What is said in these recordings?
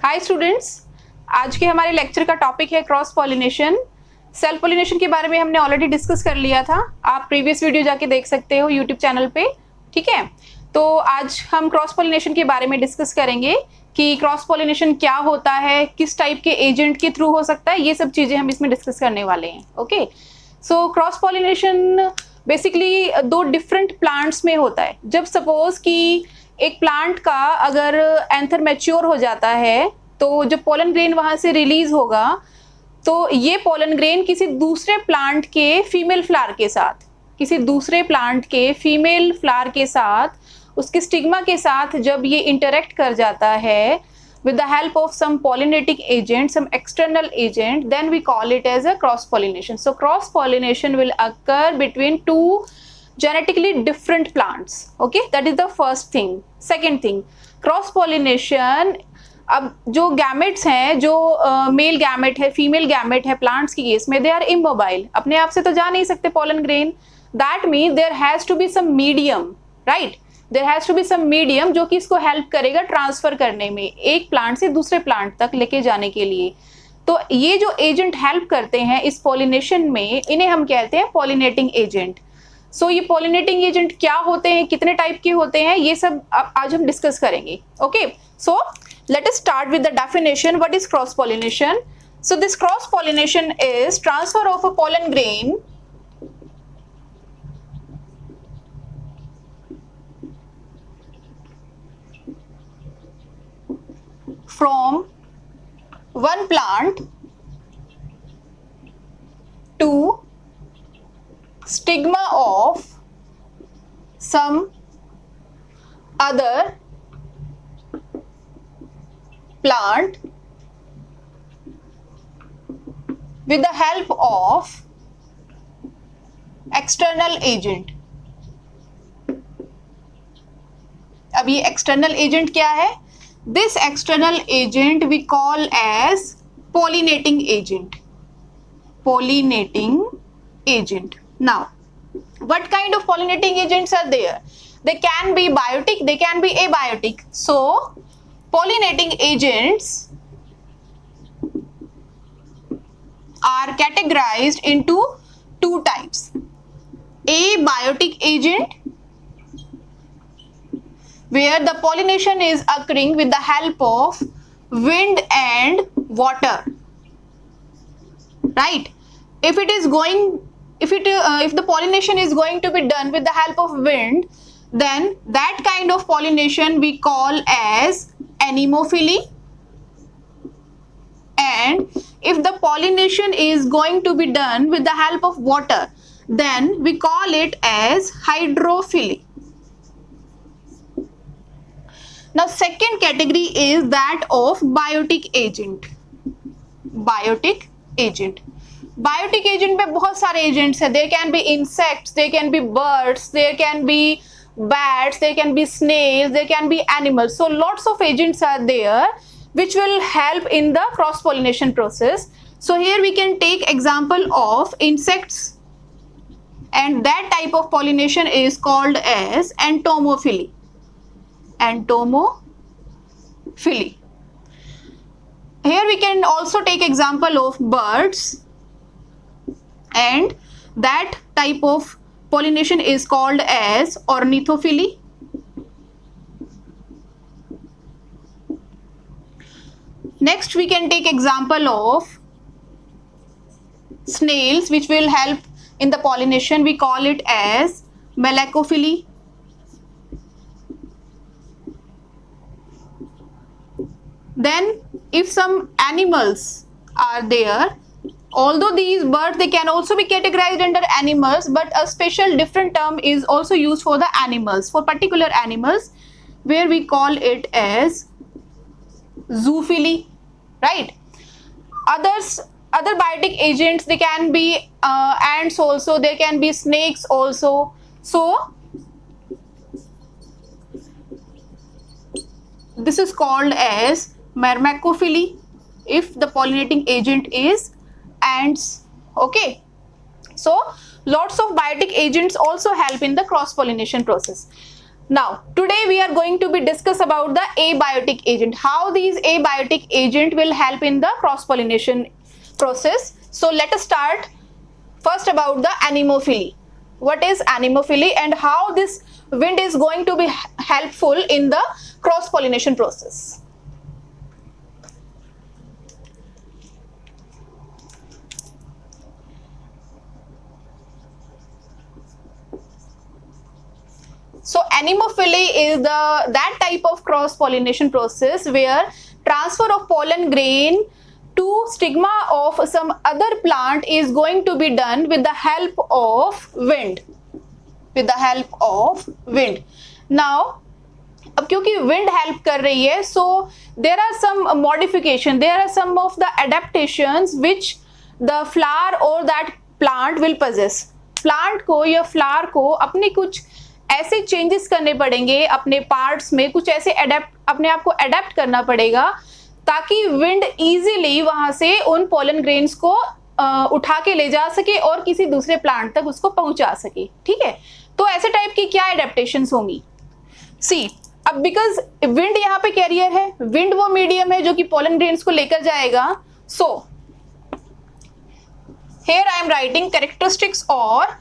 Hi students, आज के हमारे लेक्चर का टॉपिक है क्रॉस पॉलिनेशन। सेल्फ पॉलिनेशन के बारे में हमने ऑलरेडी डिस्कस कर लिया था, आप प्रीवियस वीडियो जाके देख सकते हो यूट्यूब चैनल पे। ठीक है, तो आज हम क्रॉस पॉलिनेशन के बारे में डिस्कस करेंगे कि क्रॉस पॉलिनेशन क्या होता है, किस टाइप के एजेंट के थ्रू हो सकता है, ये सब चीजें हम इसमें डिस्कस करने वाले हैं। Okay, so cross pollination basically दो डिफरेंट प्लांट्स में होता है। जब सपोज कि एक प्लांट का अगर एंथर मैच्योर हो जाता है तो जो पोलन ग्रेन वहां से रिलीज होगा, तो ये पोलन ग्रेन किसी दूसरे प्लांट के फीमेल फ्लावर के साथ, किसी दूसरे प्लांट के फीमेल फ्लावर के साथ, उसके स्टिग्मा के साथ जब ये इंटरेक्ट कर जाता है with the help of some pollinating agent, some external agent, then we call it as a cross pollination. So cross pollination will occur between two genetically different plants. Okay, that is the first thing. Second thing, cross pollination, अब जो gametes हैं, जो male gamete है, female gamete है plants की case में, they are immobile, अपने आप से तो जा नहीं सकते pollen grain. That means there has to be some medium, right, there has to be some medium जो कि इसको हेल्प करेगा ट्रांसफर करने में, एक प्लांट से दूसरे प्लांट तक लेके जाने के लिए। तो ये जो एजेंट हेल्प करते हैं इस पॉलिनेशन में, इन्हें हम कहते हैं पॉलिनेटिंग एजेंट। सो ये पॉलिनेटिंग एजेंट क्या होते हैं, कितने टाइप के होते हैं, ये सब आज हम डिस्कस करेंगे। Okay, so let us start with the definition. What is cross pollination? So this cross pollination is transfer of a pollen grain from one plant to stigma of some other plant with the help of external agent. अब ये external agent क्या है? This external agent we call as pollinating agent. Pollinating agent. Now, what kind of pollinating agents are there? They can be biotic, they can be abiotic. So pollinating agents are categorized into two types. Abiotic agent, where the pollination is occurring with the help of wind and water, right? If the pollination is going to be done with the help of wind, then that kind of pollination we call as anemophily. And if the pollination is going to be done with the help of water, then we call it as hydrophily. Now second category is that of biotic agent. Biotic agent, biotic agent में बहुत सारे agents हैं. There can be insects, there can be birds, there can be bats, there can be snails, there can be animals. So lots of agents are there which will help in the cross pollination process. So here we can take example of insects, and that type of pollination is called as entomophily. Entomophily. Here we can also take example of birds, and that type of pollination is called as ornithophily. Next we can take example of snails, which will help in the pollination. We call it as malacophily. Then if some animals are there, although these birds, they can also be categorized under animals, but a special different term is also used for the animals, for particular animals, where we call it as zoophily, right? Other biotic agents, they can be ants also, there can be snakes also. So this is called as myrmecophily if the pollinating agent is ants. Okay, so lots of biotic agents also help in the cross pollination process. Now, today we are going to be discuss about the abiotic agent, how these abiotic agent will help in the cross-pollination process. So let us start first about the anemophily. What is anemophily and how this wind is going to be helpful in the cross-pollination process. So anemophily is that type of cross-pollination process where transfer of pollen grain to stigma of some other plant is going to be done with the help of wind. Now, अब क्योंकि wind help कर रही है, so there are some modification, there are some of the adaptations which the flower or that plant will possess. Plant को या flower को अपने कुछ ऐसे चेंजेस करने पड़ेंगे अपने पार्ट्स में, कुछ ऐसे अपने आप को अडेप्ट करना पड़ेगा ताकि विंड इजीली वहां से उन पोलन ग्रेन्स को उठा के ले जा सके और किसी दूसरे प्लांट तक उसको पहुंचा सके. ठीक है, तो ऐसे टाइप की क्या एडेप्टेशंस होंगी. सी, अब बिकॉज विंड यहाँ पे कैरियर है, विंड वो मीडियम है जो कि पोलन ग्रेन्स को लेकर जाएगा. So here I am writing characteristics और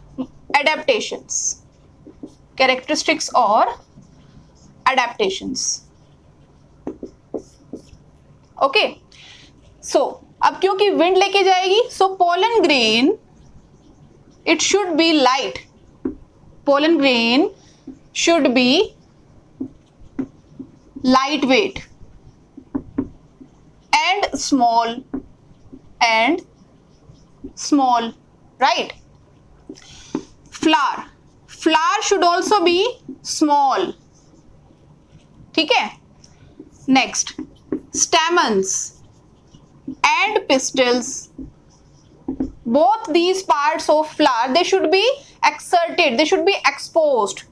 adaptations. Characteristics or adaptations. Okay, so अब क्योंकि wind लेके जाएगी, so pollen grain it should be light. Pollen grain should be lightweight and small, right? Flower should also be small. ठीक है. Next, stamens and pistils, both these parts of flower, they should be exerted, they should be exposed,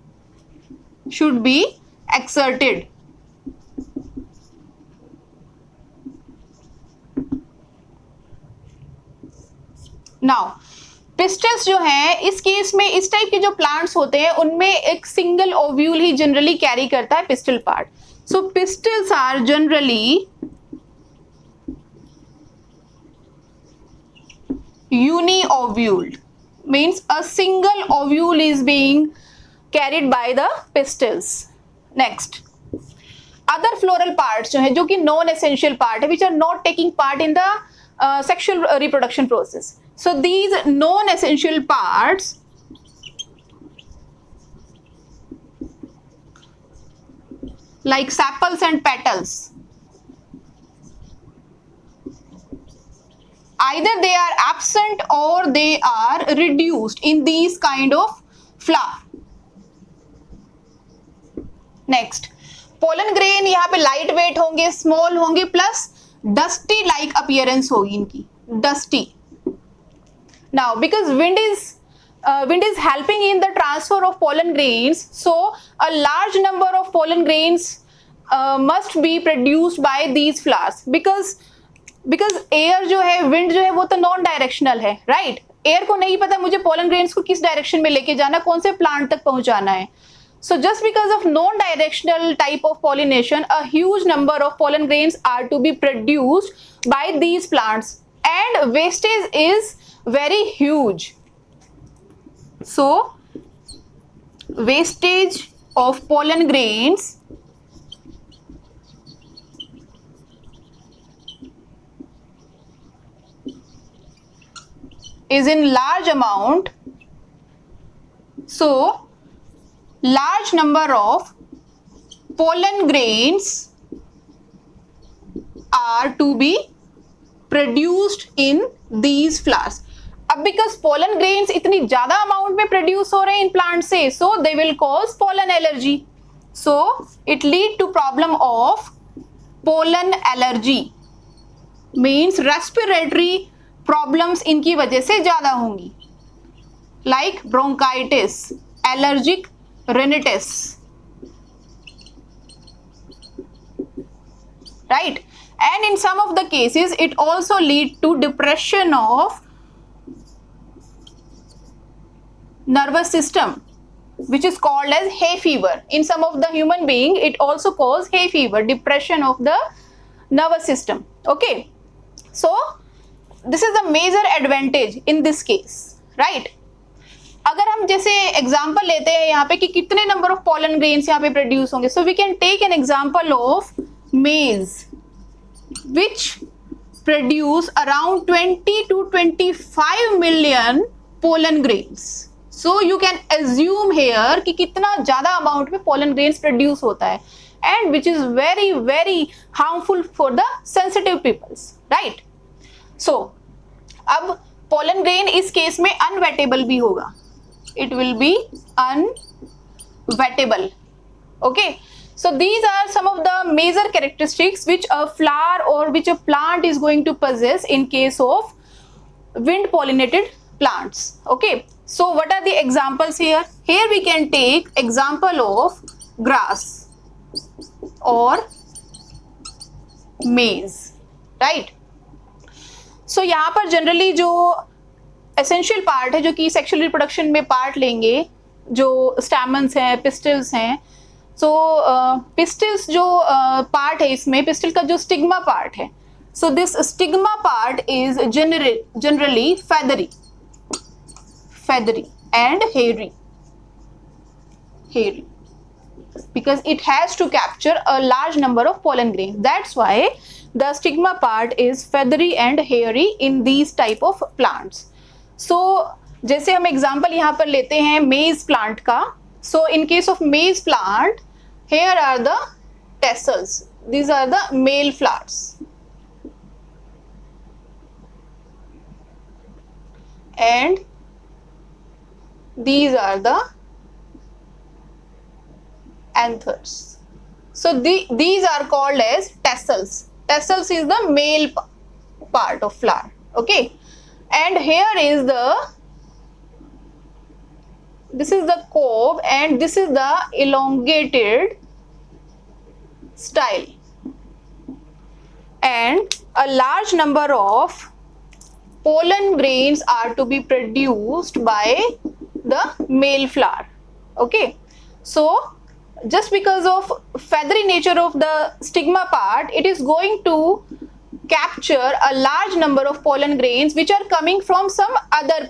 should be exerted. Now, pistols जो है, इस case में इस type के जो plants होते हैं उनमें एक सिंगल ओव्यूल ही जनरली कैरी करता है pistil part. So pistils are generally uni-ovuled, means a single ovule is being carried by the pistils. Next, other floral parts जो है, जो कि non essential part है, which are not taking part in the sexual reproduction process. So these non-essential parts like sepals and petals, either they are absent or they are reduced in these kind of flower. Next, pollen grain यहाँ पे light weight होंगे, small होंगे, plus dusty like appearance होगी इनकी, dusty. Now, because wind is helping in the transfer of pollen grains, so a large number of pollen grains must be produced by these flowers. Because air जो है, wind जो है, वो तो non directional है, right. Air को नहीं पता मुझे pollen grains को किस डायरेक्शन में लेके जाना, कौन से प्लांट तक पहुंचाना है. So just because of non-directional type of pollination, a huge number of pollen grains are to be produced by these plants, and wastage is very huge. So wastage of pollen grains is in large amount. So large number of pollen grains are to be produced in these flowers. अब because pollen grains इतनी ज्यादा amount में produce हो रहे हैं इन plant से, so they will cause pollen allergy. So it lead to problem of pollen allergy, means respiratory problems इनकी वजह से ज्यादा होंगी, like bronchitis, allergic rhinitis, right? And in some of the cases it also lead to depression of nervous system, which is called as hay fever. In some of the human being, it also causes hay fever, depression of the nervous system. Okay, so this is the major advantage in this case, right? अगर हम जैसे example लेते हैं यहाँ पे कि कितने number of pollen grains यहाँ पे प्रोड्यूस होंगे, so we can take an example of maize which produce around 20 to 25 million pollen grains. So you can assume here कि कितना ज्यादा अमाउंट में pollen grains produce होता है, and which is very very harmful for the sensitive peoples, right? So अब pollen grain इस case में unwettable भी होगा, it will be unwettable. Okay, so these are some of the major characteristics which a flower or which a plant is going to possess in case of wind pollinated plants. Okay, so what are the examples here? Here we can take example of grass or maize, right? So यहाँ पर generally जो essential part है जो कि sexual reproduction में part लेंगे, जो स्टैमन्स हैं, पिस्टल्स हैं, सो पिस्टल्स जो पार्ट है इसमें, पिस्टल का जो स्टिग्मा पार्ट है, so this stigma part is generally feathery and hairy because it has to capture a large number of pollen grains. That's why the stigma part is feathery and hairy in these type of plants. So जैसे हम example यहाँ पर लेते हैं मेज plant का, so in case of maize plant, here are the tassels, these are the male flowers, and these are the anthers. So these are called as tassels. Tassels is the male part of flower. Okay, and here is this is the cob, and this is the elongated style, and a large number of pollen grains are to be produced by the male flower. Okay, so just because of feathery nature of the stigma part, it is going to capture a large number of pollen grains which are coming from some other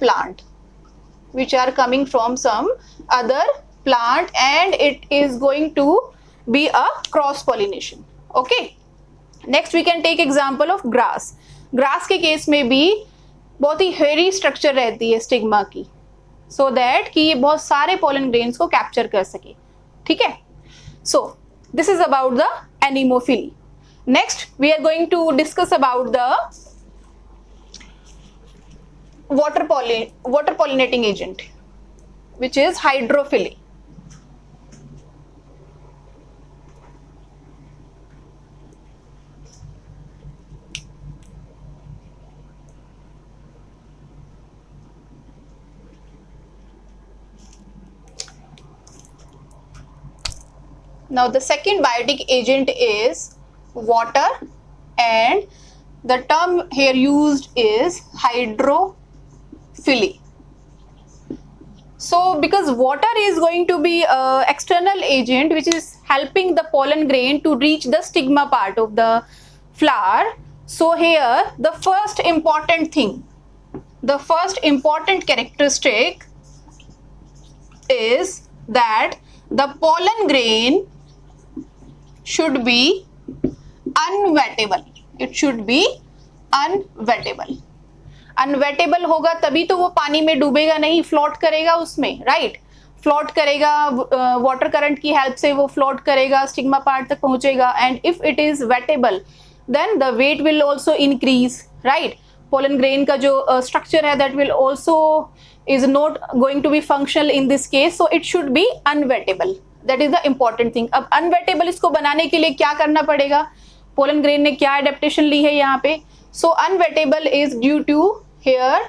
plant, and it is going to be a cross pollination. Okay, next we can take example of grass. Grass के केस में भी बहुत ही हेरी structure रहती है stigma की, so that कि ये बहुत सारे pollen grains को कैप्चर कर सके. ठीक है, so this is about the anemophily. Next we are going to discuss about the water pollinating agent, which is hydrophily. Now the second biotic agent is water, and the term here used is hydrophily. So because water is going to be an external agent which is helping the pollen grain to reach the stigma part of the flower, so here the first important characteristic is that the pollen grain should be unwettable. It should be unwettable. Unwettable होगा तभी तो वो पानी में डूबेगा नहीं, float करेगा उसमें, right? Float करेगा, वाटर करंट की हेल्प से वो फ्लोट करेगा, स्टिग्मा पार्ट तक पहुंचेगा, and if it is wettable then the wet will also increase, right? Pollen grain का जो स्ट्रक्चर है that will also is not going to be functional in this case, so it should be unwettable. That is the important thing. अब unwettable इसको बनाने के लिए क्या करना पड़ेगा? पोलन ग्रेन ने क्या एडेप्टेशन ली है यहाँ पे? So unwettable is due to here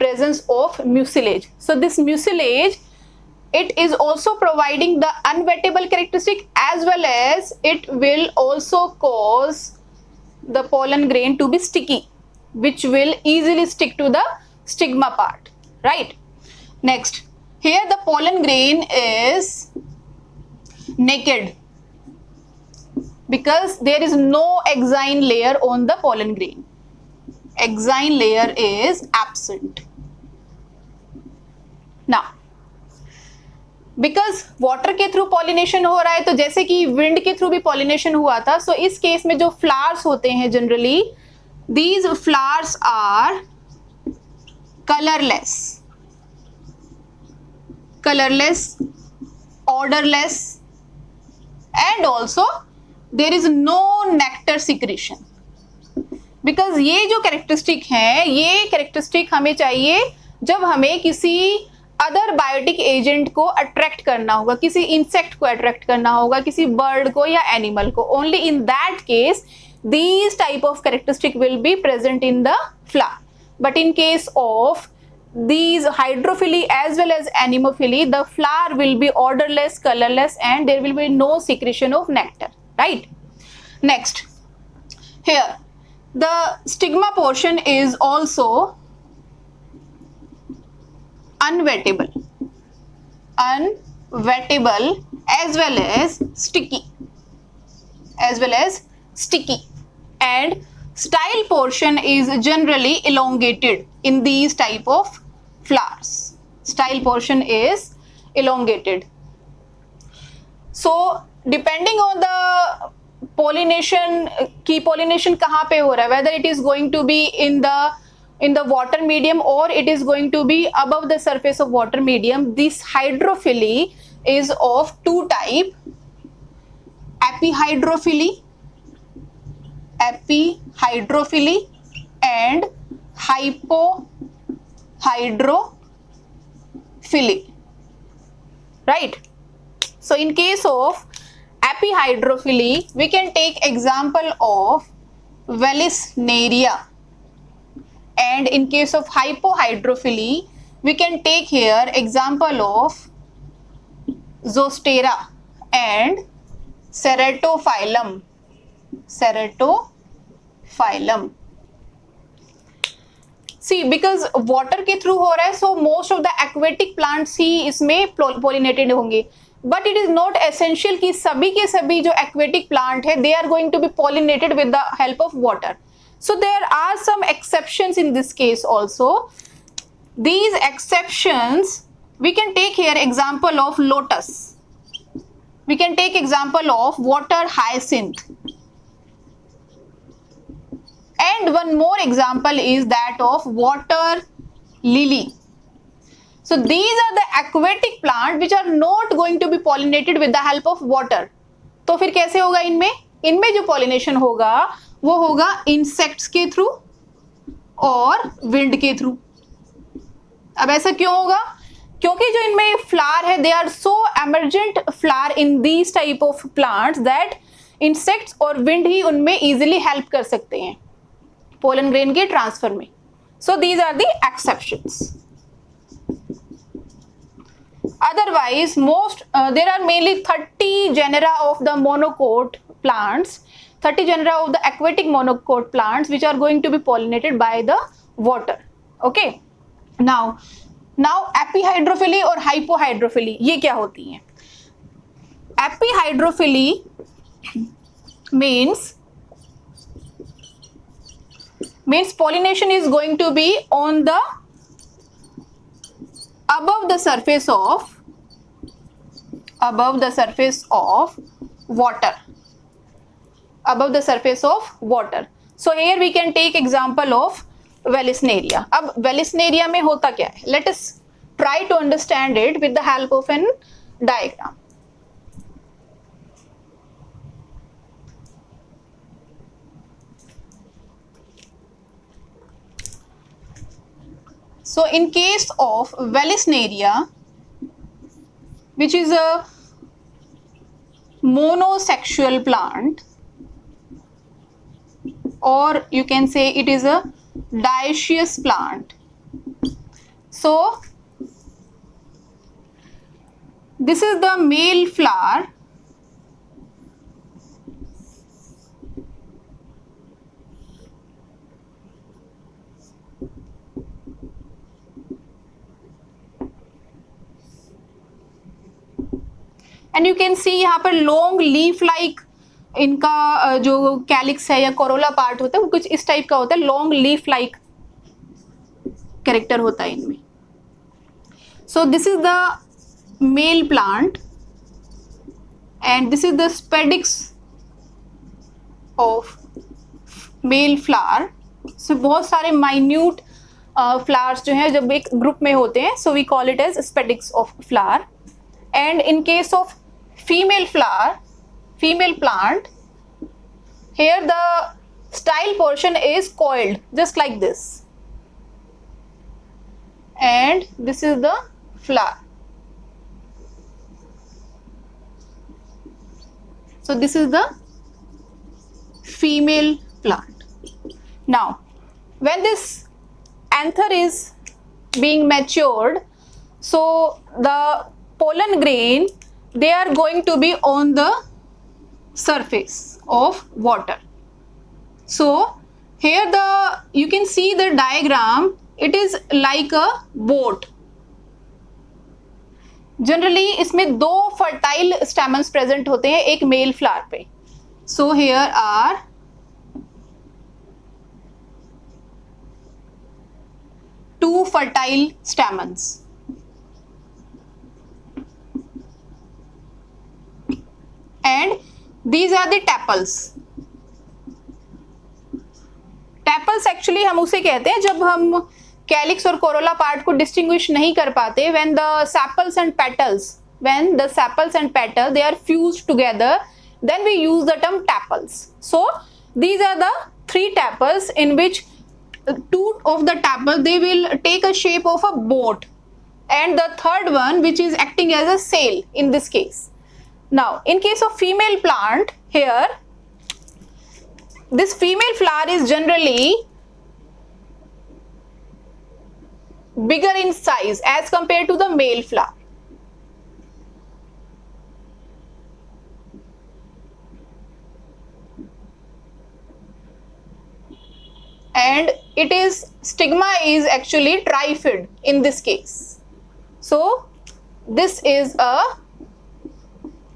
presence of mucilage. So this mucilage, it is also providing the unwettable characteristic as well as it will also cause the pollen grain to be sticky, which will easily stick to the stigma part, right? Next, Here the pollen grain is naked because there is no exine layer on the pollen grain. Exine layer is absent. Now, because water के through pollination हो रहा है, तो जैसे कि wind के through भी pollination हुआ था, सो इस केस में जो फ्लावर्स होते हैं generally, these flowers are colourless, odourless, and also there is no nectar secretion. Because ये जो कैरेक्टरिस्टिक है, ये कैरेक्टरिस्टिक हमें चाहिए जब हमें किसी अदर बायोटिक एजेंट को अट्रैक्ट करना होगा, किसी इंसेक्ट को अट्रैक्ट करना होगा, किसी बर्ड को या एनिमल को. Only in that case these type of characteristic will be present in the flower. But in case of these hydrophily as well as anemophily, the flower will be odorless, colorless, and there will be no secretion of nectar, right? Next, here the stigma portion is also unwettable as well as sticky, and style portion is generally elongated in these type of flowers. Style portion is elongated. So depending on the pollination, की pollination कहाँ पे हो रहा है, whether it is going to be in the water medium or it is going to be above the surface of water medium, this hydrophily is of two type: epihydrophily and hypohydrophily, right? So in case of epihydrophily, we can take example of Vallisneria, and in case of hypohydrophily, we can take here example of Zostera and Ceratophyllum. See, because water के through हो रहा है, so most of the aquatic plants ही इसमें pollinated होंगे. But it is not essential कि सभी के सभी जो aquatic plant है, they are going to be pollinated with the help of water. So there are some exceptions in this case also. These exceptions, we can take here example of lotus. We can take example of water hyacinth. And one more example is that of water lily. So these are the aquatic plants which are not going to be pollinated with the help of water. तो फिर कैसे होगा इनमें? इनमें जो pollination होगा वो होगा insects के थ्रू और wind के थ्रू. अब ऐसा क्यों होगा? क्योंकि जो इनमें flower है, they are so emergent flower in these type of plants that insects और wind ही उनमें easily help कर सकते हैं pollen grain के transfer में. So these are the exceptions. Otherwise, there are mainly 30 genera of the monocot plants, 30 genera of the aquatic monocot plants which are going to be pollinated by the water. Okay. Now epihydrophily और hypohydrophily ये क्या होती हैं? Epihydrophily means pollination is going to be on the above the surface of water. So here we can take example of Vallisneria. अब Vallisneria में होता क्या है? Let us try to understand it with the help of an diagram. So in case of Vallisneria, which is a monosexual plant, or you can say it is a dioecious plant. So this is the male flower, and you can see यहाँ पर long leaf like इनका जो calyx है या Corolla part होता है वो कुछ इस टाइप का होता है, लॉन्ग लीफ लाइक कैरेक्टर होता है इनमें. So this is the male plant and this is the spadix of male flower. So बहुत सारे माइन्यूट फ्लावर्स जो हैं जब एक ग्रुप में होते हैं, so we call it as spadix of flower. And in case of female flower, female plant, here the style portion is coiled just like this, and this is the flower. So this is the female plant. Now when this anther is being matured, so the pollen grain, they are going to be on the surface of water. So here you can see the diagram, it is like a boat. Generally इसमें दो fertile stamens present होते हैं एक male flower पे. So here are two fertile stamens. And these are the tepals. Tepals actually हम उसे कहते हैं जब हम कैलिक्स और कोरोला पार्ट को डिस्टिंग्विश नहीं कर पाते, when the sepals and petals they are fused together, then we use the term tepals. So these are the three tepals in which two of the tepals they will take a shape of a boat, and the third one which is acting as a sail in this case. Now in case of female plant, here this female flower is generally bigger in size as compared to the male flower. And stigma is actually trifid in this case. So this is a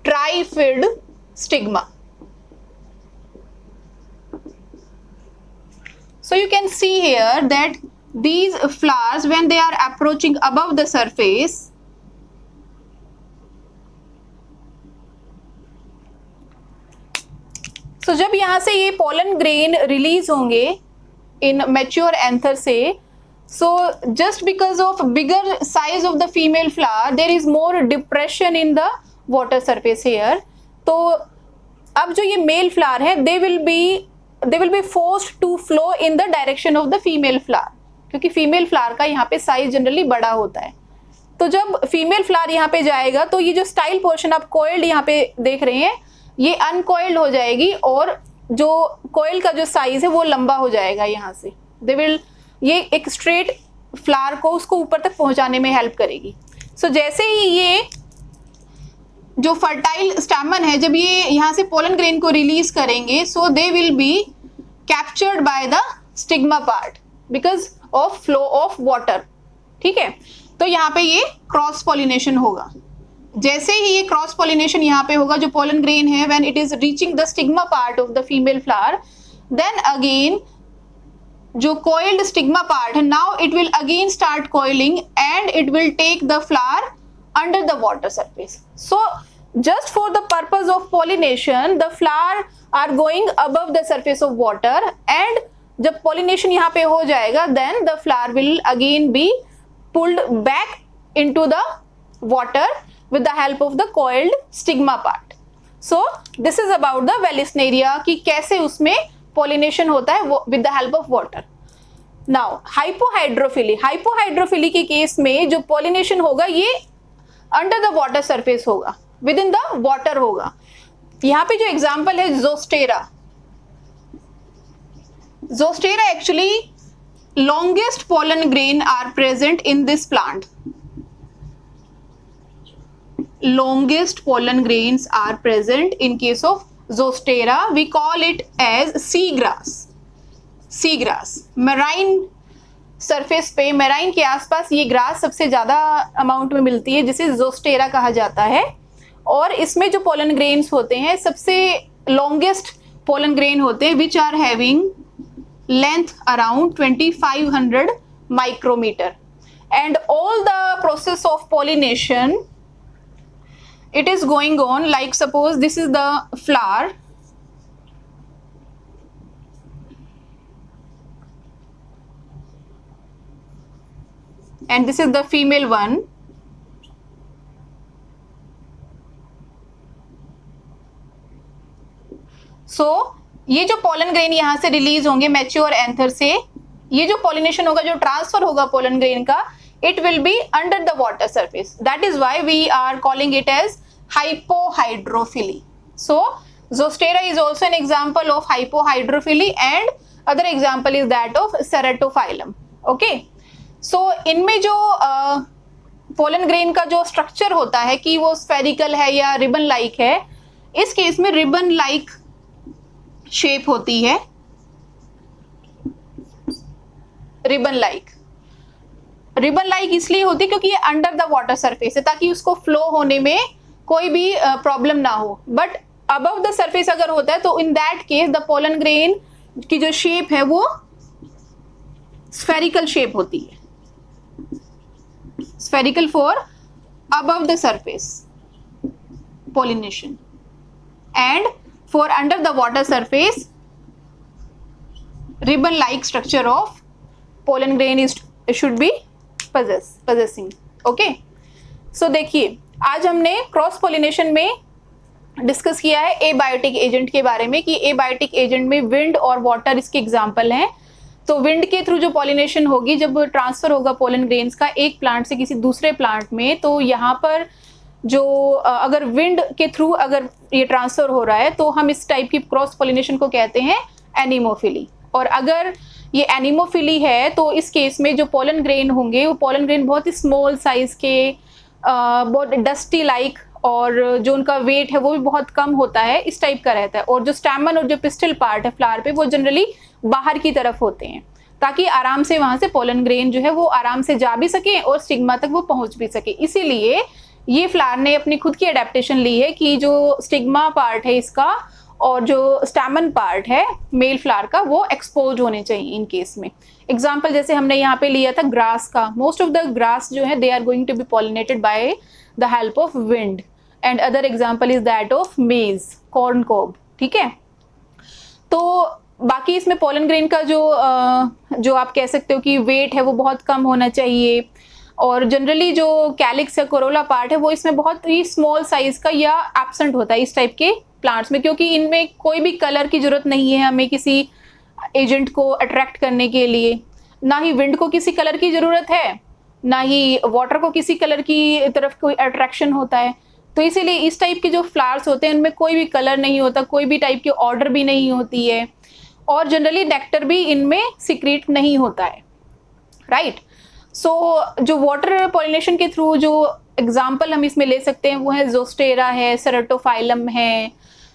trifid stigma. So you can see here that these flowers, when they are approaching above the surface, so जब यहाँ से ये pollen grain release होंगे in mature anther से, so just because of bigger size of the female flower, there is more depression in the water surface here. तो अब जो ये male flower है, they will be forced to flow in the direction of the female flower, क्योंकि female flower का यहाँ पे size generally बड़ा होता है. तो जब female flower यहाँ पे जाएगा तो ये जो style portion आप coiled यहाँ पे देख रहे हैं, ये uncoiled हो जाएगी और जो coil का जो size है वो लंबा हो जाएगा. यहाँ से ये एक straight flower को उसको ऊपर तक पहुंचाने में help करेगी. So जैसे ही ये जो फर्टाइल स्टैमन है जब ये यहाँ से पोलन ग्रेन को रिलीज करेंगे, so they will be captured by the stigma part because of flow of water. ठीक है, तो यहाँ पे ये क्रॉस पॉलिनेशन होगा. जैसे ही ये क्रॉस पॉलिनेशन यहाँ पे होगा, जो पोलन ग्रेन है when it is reaching the stigma part of the female flower, then again जो कोइल्ड स्टिग्मा पार्ट है, now it will again start coiling and it will take the flower under the water surface. So just for the purpose of pollination, the flower are going above the surface of water, and जब pollination यहाँ पे हो जाएगा, then the flower will again be pulled back into the water with the help of the coiled stigma part. So this is about the Vallisneria कि कैसे उसमें pollination होता है with the help of water. Now hypohydrophily. Hypohydrophily के केस में जो pollination होगा ये अंडर द वाटर सरफेस होगा, विद इन द वाटर होगा. यहाँ पे जो एग्जाम्पल है Zostera. Zostera actually longest pollen grain are present in this plant. Longest pollen grains are present in case of Zostera. We call it as seagrass. Seagrass. Marine surface पे, marine के आसपास ये grass सबसे ज्यादा amount में मिलती है, जिसे जोस्टेरा कहा जाता है. और इसमें जो पोलन ग्रेन्स होते हैं सबसे लॉन्गेस्ट पोलन ग्रेन होते हैं which are having length around 2500 micrometer and all the process of pollination it is going on, like suppose this is the flower and this is the female one. So ये जो pollen grain यहाँ से release होंगे mature anther से, ये जो pollination होगा, जो ट्रांसफर होगा पोलन ग्रेन का, it will be under the water surface. That is why we are calling it as hypohydrophily. So Zostera is also an example of hypohydrophily and other example is that of Ceratophyllum. Okay. So इनमें जो pollen grain का जो structure होता है कि वो spherical है या रिबन लाइक है, इस केस में रिबन लाइक शेप होती है, रिबन लाइक इसलिए होती क्योंकि ये अंडर द वाटर सरफेस है ताकि उसको फ्लो होने में कोई भी प्रॉब्लम ना हो. बट अबव द सरफेस अगर होता है तो in that case the pollen grain की जो शेप है वो स्फेरिकल शेप होती है, spherical for above the surface pollination and for under the water surface ribbon like structure of pollen grain is should be possessing. Okay, so देखिए आज हमने cross pollination में डिस्कस किया है एबायोटिक एजेंट के बारे में कि एबायोटिक एजेंट में विंड और वाटर इसके एग्जाम्पल हैं. तो विंड के थ्रू जो पॉलिनेशन होगी, जब ट्रांसफर होगा पोलन ग्रेन्स का एक प्लांट से किसी दूसरे प्लांट में, तो यहाँ पर जो अगर विंड के थ्रू अगर ये ट्रांसफर हो रहा है तो हम इस टाइप की क्रॉस पॉलिनेशन को कहते हैं एनिमोफिली. और अगर ये एनिमोफिली है तो इस केस में जो पोलन ग्रेन होंगे वो पोलन ग्रेन बहुत ही स्मॉल साइज के, बहुत डस्टी लाइक, और जो उनका वेट है वो भी बहुत कम होता है, इस टाइप का रहता है. और जो स्टैमन और जो पिस्टल पार्ट है फ्लावर पे वो जनरली बाहर की तरफ होते हैं ताकि आराम से वहां से पोलन ग्रेन जो है वो आराम से जा भी सके और स्टिग्मा तक वो पहुंच भी सके. इसीलिए ये फ्लावर ने अपनी खुद की एडेप्टेशन ली है कि जो स्टिग्मा पार्ट है इसका और जो स्टैमन पार्ट है मेल फ्लावर का वो एक्सपोज होने चाहिए इन केस में. एग्जाम्पल जैसे हमने यहाँ पे लिया था ग्रास का, मोस्ट ऑफ द ग्रास जो है they are going to be pollinated by the help of wind and other example is that of maize, corn cob. ठीक है, तो बाकी इसमें पोलन ग्रेन का जो आप कह सकते हो कि वेट है वो बहुत कम होना चाहिए. और जनरली जो कैलिक्स या कोरोला पार्ट है वो इसमें बहुत ही स्मॉल साइज का या एब्सेंट होता है इस टाइप के प्लांट्स में, क्योंकि इनमें कोई भी कलर की जरूरत नहीं है हमें किसी एजेंट को अट्रैक्ट करने के लिए. ना ही विंड को किसी कलर की जरूरत है, ना ही वाटर को किसी कलर की तरफ कोई अट्रैक्शन होता है. तो इसीलिए इस टाइप के जो फ्लावर्स होते हैं उनमें कोई भी कलर नहीं होता, कोई भी टाइप की ऑर्डर भी नहीं होती है, और जनरली नेक्टर भी इनमें सीक्रेट नहीं होता है. राइट. सो जो वाटर पॉलिनेशन के थ्रू जो एग्जाम्पल हम इसमें ले सकते हैं वो है जोस्टेरा है, सेरेटोफाइलम है,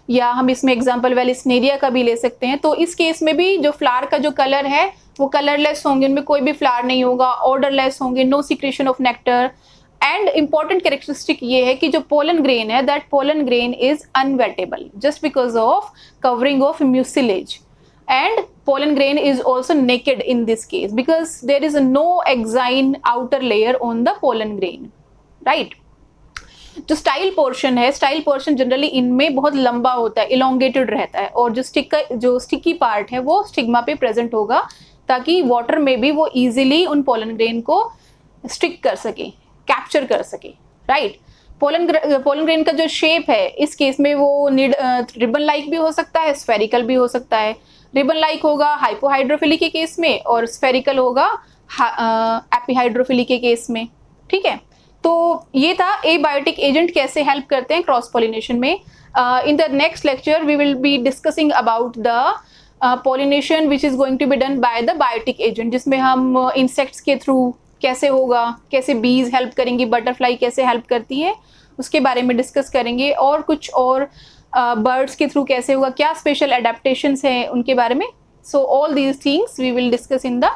या हम इसमें एग्जाम्पल वेलिस्नेरिया का भी ले सकते हैं. तो इस केस में भी जो फ्लावर का जो कलर है वो कलरलेस होंगे, उनमें कोई भी फ्लावर नहीं होगा, ऑर्डरलेस होंगे, no secretion of nectar. And important characteristic ये है कि जो पोलन ग्रेन है that pollen grain is unwettable just because of covering of mucilage. And pollen grain is also naked in this case because there is no exine outer layer on the pollen grain. Right. जो style portion है, style portion generally इनमें बहुत लंबा होता है, elongated रहता है, और जो स्टिकी पार्ट है वो स्टिग्मा पे प्रेजेंट होगा ताकि वाटर में भी वो इजीली उन पोलन ग्रेन को स्टिक कर सके, कैप्चर कर सके. राइट. पोलन ग्रेन का जो शेप है इस केस में वो रिबन लाइक भी हो सकता है, स्फेरिकल भी हो सकता है. रिबन लाइक होगा हाइपोहाइड्रोफिली के केस में और स्फेरिकल होगा एपीहाइड्रोफिली के केस में. ठीक है, तो ये था एबायोटिक एजेंट कैसे हेल्प करते हैं क्रॉस पॉलिनेशन में. In the next lecture we will be discussing about the pollination which is going to be done by the biotic agent, जिसमें हम इंसेक्ट्स के थ्रू कैसे होगा, कैसे बीज हेल्प करेंगी, बटरफ्लाई कैसे हेल्प करती है उसके बारे में डिस्कस करेंगे, और कुछ और बर्ड्स के थ्रू कैसे होगा, क्या स्पेशल एडेप्टेशंस हैं उनके बारे में. So all these things we will discuss in the